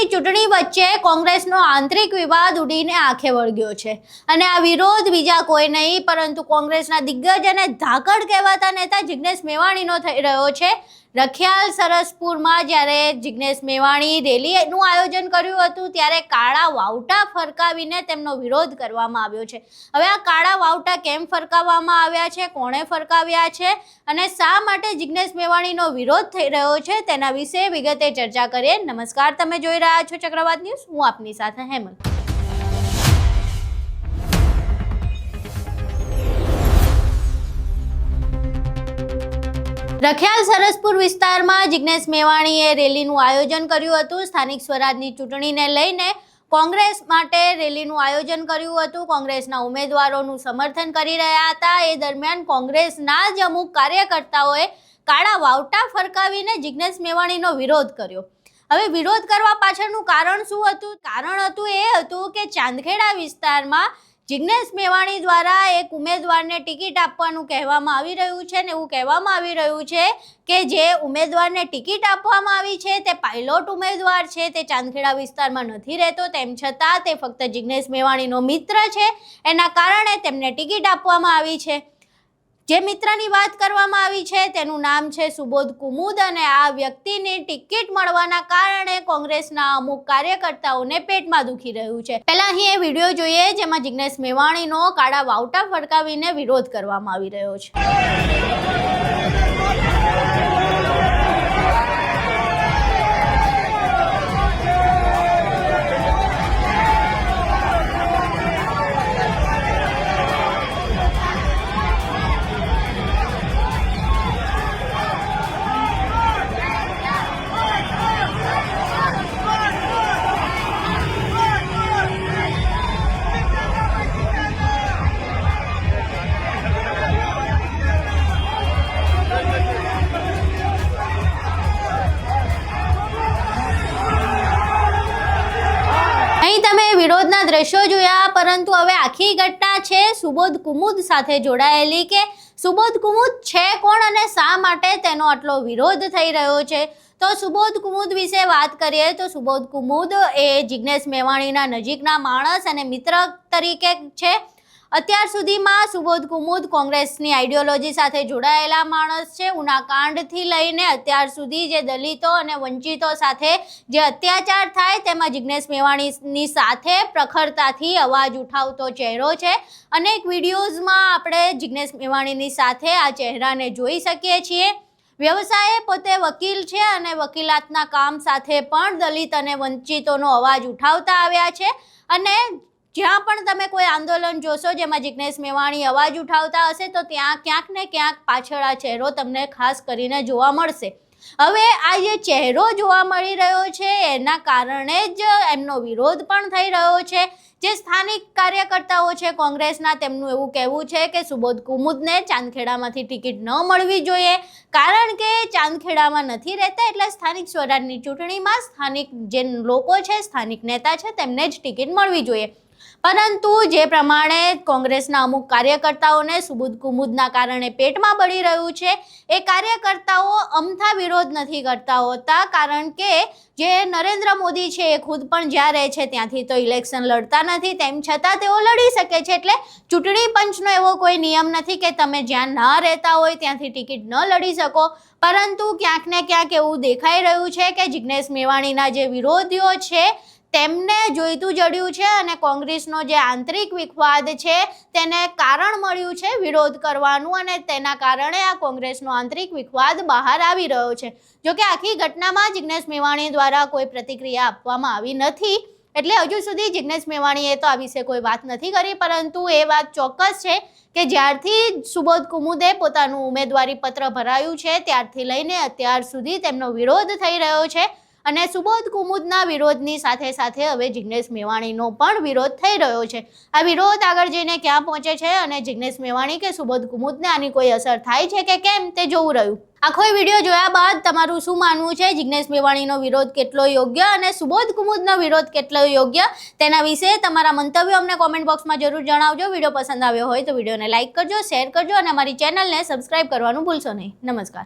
વિધાનસભાની ચૂંટણી વચ્ચે કોંગ્રેસનો આંતરિક વિવાદ ઉડીને આંખે વળગ્યો છે અને આ વિરોધ બીજા કોઈ નહીં પરંતુ કોંગ્રેસના દિગ્ગજ અને ધાકડ કહેવાતા નેતા જિગ્નેશ મેવાણીનો થઈ રહ્યો છે। રખિયાલ સરસપુરમાં જ્યારે જિગ્નેશ મેવાણી રેલીનું આયોજન કર્યું હતું ત્યારે કાળા વાવટા ફરકાવીને તેમનો વિરોધ કરવામાં આવ્યો છે। હવે આ કાળા વાવટા કેમ ફરકાવવામાં આવ્યા છે, કોણે ફરકાવ્યા છે અને શા માટે જિગ્નેશ મેવાણીનો વિરોધ થઈ રહ્યો છે તેના વિશે વિગતે ચર્ચા કરીએ। નમસ્કાર, તમે જોઈ રહ્યા છો ચક્રવાત ન્યૂઝ, હું આપની સાથે હેમંત। રખિયાલ સરસપુર વિસ્તારમાં જિગ્નેશ મેવાણીએ રેલીનું આયોજન કર્યું હતું। સ્થાનિક સ્વરાજની ચૂંટણીને લઈને કોંગ્રેસ માટે રેલીનું આયોજન કર્યું હતું। કોંગ્રેસના ઉમેદવારોનું સમર્થન કરી રહ્યા હતા। એ દરમિયાન કોંગ્રેસના જ અમુક કાર્યકર્તાઓએ કાળા વાવટા ફરકાવીને જિગ્નેશ મેવાણીનો વિરોધ કર્યો। હવે વિરોધ કરવા પાછળનું કારણ શું હતું? કારણ હતું એ હતું કે ચાંદખેડા વિસ્તારમાં જિગ્નેશ મેવાણી દ્વારા એક ઉમેદવારને ટિકિટ આપવાનું કહેવામાં આવી રહ્યું છે ને એવું કહેવામાં આવી રહ્યું છે કે જે ઉમેદવારને ટિકિટ આપવામાં આવી છે તે પાયલોટ ઉમેદવાર છે, તે ચાંદખેડા વિસ્તારમાં નથી રહેતો, તેમ છતાં તે ફક્ત જિગ્નેશ મેવાણીનો મિત્ર છે, એના કારણે તેમને ટિકિટ આપવામાં આવી છે। જે મિત્રની વાત કરવામાં આવી છે તેનું નામ છે સુબોધ કુમુદ અને આ વ્યક્તિની ટિકિટ મળવાના કારણે કોંગ્રેસના અમુક કાર્યકર્તાઓને પેટમાં દુખી રહ્યું છે। પહેલા અહીં એ વિડીયો જોઈએ જેમાં જિગ્નેશ મેવાણીનો કાળા વાવટા ફરકાવીને વિરોધ કરવામાં આવી રહ્યો છે। વિરોધના દ્રશ્યો જોયા, પરંતુ હવે આખી ઘટના છે સુબોધ કુમુદ સાથે જોડાયેલી કે સુબોધ કુમુદ છે કોણ અને શા માટે તેનો આટલો વિરોધ થઈ રહ્યો છે। તો સુબોધ કુમુદ વિશે વાત કરીએ તો સુબોધ કુમુદ એ જિગ્નેશ મેવાણીના નજીકના માણસ અને મિત્ર તરીકે છે। અત્યાર સુધીમાં સુબોધ કુમુદ કોંગ્રેસની આઈડિયોલોજી સાથે જોડાયેલા માણસ છે। ઉનાકાંડથી લઈને અત્યાર સુધી જે દલિતો અને વંચિતો સાથે જે અત્યાચાર થાય તેમાં જિગ્નેશ મેવાણીની સાથે પ્રખરતાથી અવાજ ઉઠાવતો ચહેરો છે। અનેક વિડીયોઝમાં આપણે જિગ્નેશ મેવાણીની સાથે આ ચહેરાને જોઈ શકીએ છીએ। વ્યવસાયે પોતે વકીલ છે અને વકીલાતના કામ સાથે પણ દલિત અને વંચિતોનો અવાજ ઉઠાવતા આવ્યા છે અને જ્યાં પણ તમે કોઈ આંદોલન જોશો જેમાં જિગ્નેશ મેવાણી અવાજ ઉઠાવતા હશે તો ત્યાં ક્યાંક ને ક્યાંક પાછળ આ ચહેરો તમને ખાસ કરીને જોવા મળશે। હવે આ જે ચહેરો જોવા મળી રહ્યો છે એના કારણે જ એમનો વિરોધ પણ થઈ રહ્યો છે। જે સ્થાનિક કાર્યકર્તાઓ છે કોંગ્રેસના, તેમનું એવું કહેવું છે કે સુબોધ કુમુદને ચાંદખેડામાંથી ટિકિટ ન મળવી જોઈએ, કારણ કે ચાંદખેડામાં નથી રહેતા એટલે સ્થાનિક સ્વરાજની ચૂંટણીમાં સ્થાનિક જે લોકો છે, સ્થાનિક નેતા છે, તેમને જ ટિકિટ મળવી જોઈએ। પરંતુ જે પ્રમાણે કોંગ્રેસના અમુક કાર્યકર્તાઓને સુબોધ કુમુદના કારણે પેટમાં બળી રહ્યું છે એ કાર્યકર્તાઓ અમથા વિરોધ નથી કરતા હોતા, કારણ કે જે નરેન્દ્ર મોદી છે એ ખુદ પણ જ્યાં રહે છે ત્યાંથી તો ઇલેક્શન લડતા નથી, તેમ છતાં તેઓ લડી શકે છે। એટલે ચૂંટણી પંચનો એવો કોઈ નિયમ નથી કે તમે જ્યાં ના રહેતા હોય ત્યાંથી ટિકિટ ન લડી શકો, પરંતુ ક્યાંક ને ક્યાંક એવું દેખાઈ રહ્યું છે કે જિગ્નેશ મેવાણીના જે વિરોધીઓ છે તેમને જોઈતું જડ્યું છે અને કોંગ્રેસનો જે આંતરિક વિવાદ છે તેને કારણ મળ્યું છે વિરોધ કરવાનું અને તેના કારણે આ કોંગ્રેસનો આંતરિક વિવાદ બહાર આવી રહ્યો છે। જો કે આખી ઘટનામાં જિગ્નેશ મેવાણી દ્વારા કોઈ પ્રતિક્રિયા આપવામાં આવી નથી, એટલે હજુ સુધી જિગ્નેશ મેવાણીએ તો આ વિશે કોઈ વાત નથી કરી, પરંતુ એ વાત ચોક્કસ છે કે જ્યારથી સુબોધ કુમુદે પોતાનું ઉમેદવારી પત્ર ભરાયું છે ત્યારથી લઈને અત્યાર સુધી તેમનો વિરોધ થઈ રહ્યો છે અને સુબોધ કુમુદના વિરોધની સાથે સાથે હવે જિગ્નેશ મેવાણીનો પણ વિરોધ થઈ રહ્યો છે। આ વિરોધ આગળ જઈને ક્યાં પહોંચે છે અને જિગ્નેશ મેવાણી કે સુબોધ કુમુદને આની કોઈ અસર થાય છે કે કેમ તે જોવું રહ્યું। આખો વિડીયો જોયા બાદ તમારું શું માનવું છે? જિગ્નેશ મેવાણીનો વિરોધ કેટલો યોગ્ય અને સુબોધ કુમુદનો વિરોધ કેટલો યોગ્ય, તેના વિશે તમારા મંતવ્યો અમને કોમેન્ટ બોક્સમાં જરૂર જણાવજો। વિડીયો પસંદ આવ્યો હોય તો વિડીયોને લાઇક કરજો, શેર કરજો અને અમારી ચેનલને સબસ્ક્રાઇબ કરવાનું ભૂલશો નહીં। નમસ્કાર।